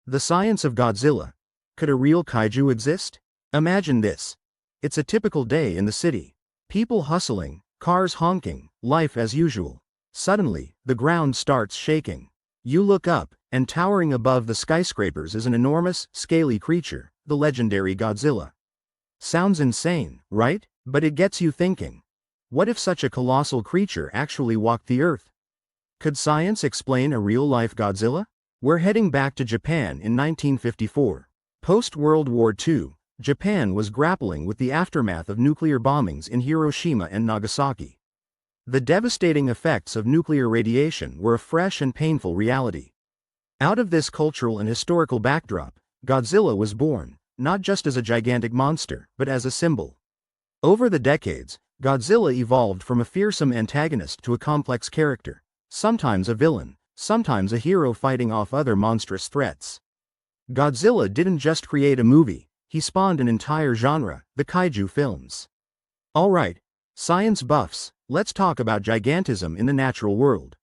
The science of Godzilla. Could a real kaiju exist? Imagine this. It's a typical day in the city. People hustling, cars honking, life as usual. Suddenly, the ground starts shaking. You look up, and towering above the skyscrapers is an enormous, scaly creature, the legendary Godzilla. Sounds insane, right? But it gets you thinking. What if such a colossal creature actually walked the earth? Could science explain a real-life Godzilla? We're heading back to Japan in 1954. Post-World War II, Japan was grappling with the aftermath of nuclear bombings in Hiroshima and Nagasaki. The devastating effects of nuclear radiation were a fresh and painful reality. Out of this cultural and historical backdrop, Godzilla was born, not just as a gigantic monster, but as a symbol. Over the decades, Godzilla evolved from a fearsome antagonist to a complex character, sometimes a villain, sometimes a hero fighting off other monstrous threats. Godzilla didn't just create a movie, he spawned an entire genre, the Kaiju films. Alright, science buffs, let's talk about gigantism in the natural world.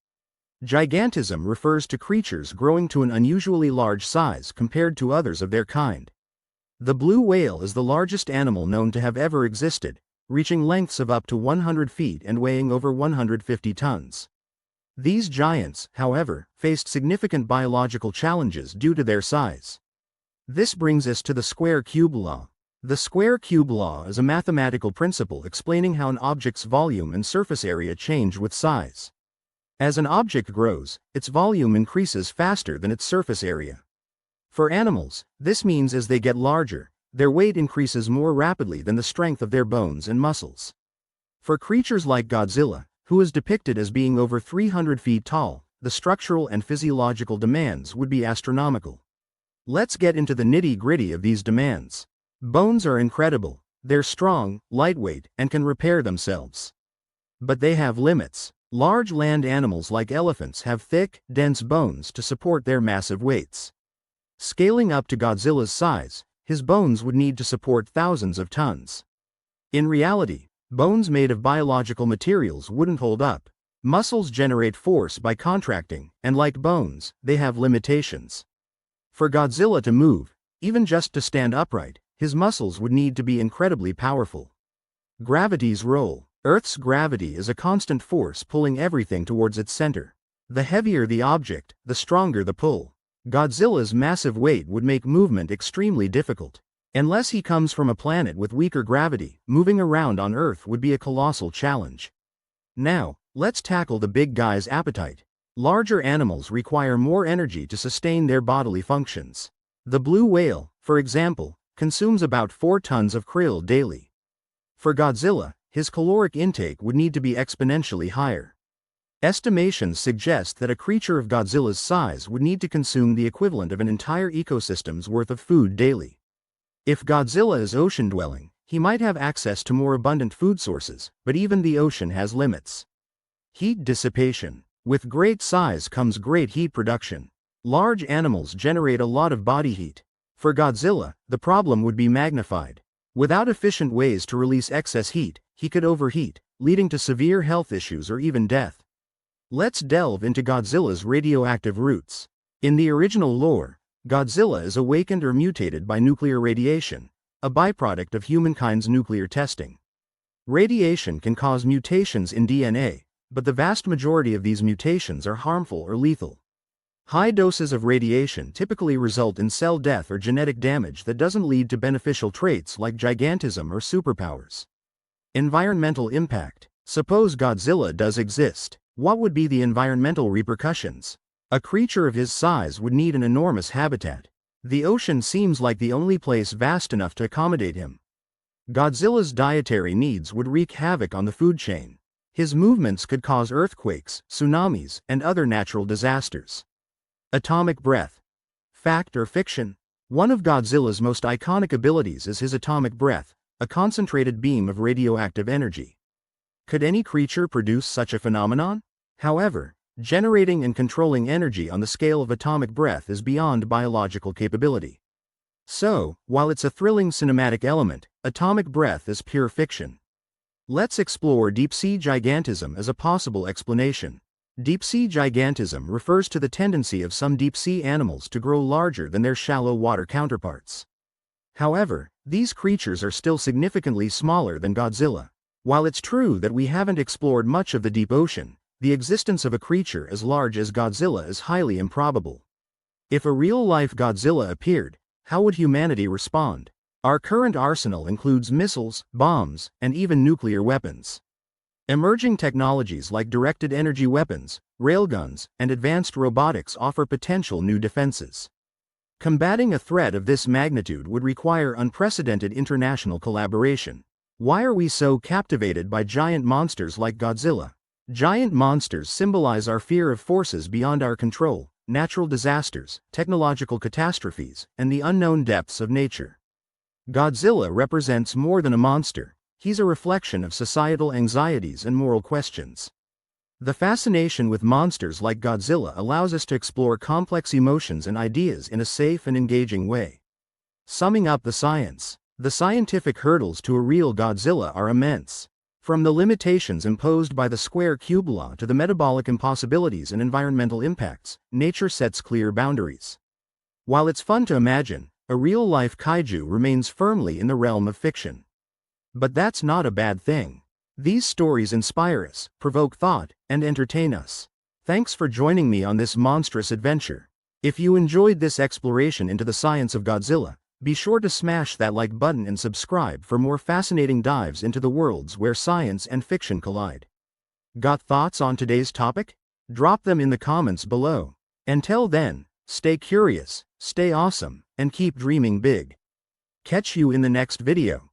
Gigantism refers to creatures growing to an unusually large size compared to others of their kind. The blue whale is the largest animal known to have ever existed, reaching lengths of up to 100 feet and weighing over 150 tons. These giants, however, faced significant biological challenges due to their size. This brings us to the square-cube law. The square-cube law is a mathematical principle explaining how an object's volume and surface area change with size. As an object grows, its volume increases faster than its surface area. For animals, this means as they get larger, their weight increases more rapidly than the strength of their bones and muscles. For creatures like Godzilla, who is depicted as being over 300 feet tall, the structural and physiological demands would be astronomical. Let's get into the nitty-gritty of these demands. Bones are incredible. They're strong, lightweight, and can repair themselves. But they have limits. Large land animals like elephants have thick, dense bones to support their massive weights. Scaling up to Godzilla's size, his bones would need to support thousands of tons. In reality, bones made of biological materials wouldn't hold up. Muscles generate force by contracting, and like bones, they have limitations. For Godzilla to move, even just to stand upright, his muscles would need to be incredibly powerful. Gravity's role. Earth's gravity is a constant force pulling everything towards its center. The heavier the object, the stronger the pull. Godzilla's massive weight would make movement extremely difficult. Unless he comes from a planet with weaker gravity, moving around on Earth would be a colossal challenge. Now, let's tackle the big guy's appetite. Larger animals require more energy to sustain their bodily functions. The blue whale, for example, consumes about 4 tons of krill daily. For Godzilla, his caloric intake would need to be exponentially higher. Estimations suggest that a creature of Godzilla's size would need to consume the equivalent of an entire ecosystem's worth of food daily. If Godzilla is ocean-dwelling, he might have access to more abundant food sources, but even the ocean has limits. Heat dissipation. With great size comes great heat production. Large animals generate a lot of body heat. For Godzilla, the problem would be magnified. Without efficient ways to release excess heat, he could overheat, leading to severe health issues or even death. Let's delve into Godzilla's radioactive roots. In the original lore, Godzilla is awakened or mutated by nuclear radiation, a byproduct of humankind's nuclear testing. Radiation can cause mutations in DNA, but the vast majority of these mutations are harmful or lethal. High doses of radiation typically result in cell death or genetic damage that doesn't lead to beneficial traits like gigantism or superpowers. Environmental impact. Suppose Godzilla does exist. What would be the environmental repercussions? A creature of his size would need an enormous habitat. The ocean seems like the only place vast enough to accommodate him. Godzilla's dietary needs would wreak havoc on the food chain. His movements could cause earthquakes, tsunamis, and other natural disasters. Atomic breath. Fact or fiction? One of Godzilla's most iconic abilities is his atomic breath, a concentrated beam of radioactive energy. Could any creature produce such a phenomenon? However, generating and controlling energy on the scale of atomic breath is beyond biological capability. So, while it's a thrilling cinematic element, atomic breath is pure fiction. Let's explore deep-sea gigantism as a possible explanation. Deep-sea gigantism refers to the tendency of some deep-sea animals to grow larger than their shallow water counterparts. However, these creatures are still significantly smaller than Godzilla. While it's true that we haven't explored much of the deep ocean, the existence of a creature as large as Godzilla is highly improbable. If a real-life Godzilla appeared, how would humanity respond? Our current arsenal includes missiles, bombs, and even nuclear weapons. Emerging technologies like directed energy weapons, railguns, and advanced robotics offer potential new defenses. Combating a threat of this magnitude would require unprecedented international collaboration. Why are we so captivated by giant monsters like Godzilla? Giant monsters symbolize our fear of forces beyond our control, natural disasters, technological catastrophes, and the unknown depths of nature. Godzilla represents more than a monster. He's a reflection of societal anxieties and moral questions. The fascination with monsters like Godzilla allows us to explore complex emotions and ideas in a safe and engaging way. Summing up the science. The scientific hurdles to a real Godzilla are immense. From the limitations imposed by the square-cube law to the metabolic impossibilities and environmental impacts, nature sets clear boundaries. While it's fun to imagine, a real-life kaiju remains firmly in the realm of fiction. But that's not a bad thing. These stories inspire us, provoke thought, and entertain us. Thanks for joining me on this monstrous adventure. If you enjoyed this exploration into the science of Godzilla, be sure to smash that like button and subscribe for more fascinating dives into the worlds where science and fiction collide. Got thoughts on today's topic? Drop them in the comments below. Until then, stay curious, stay awesome, and keep dreaming big. Catch you in the next video.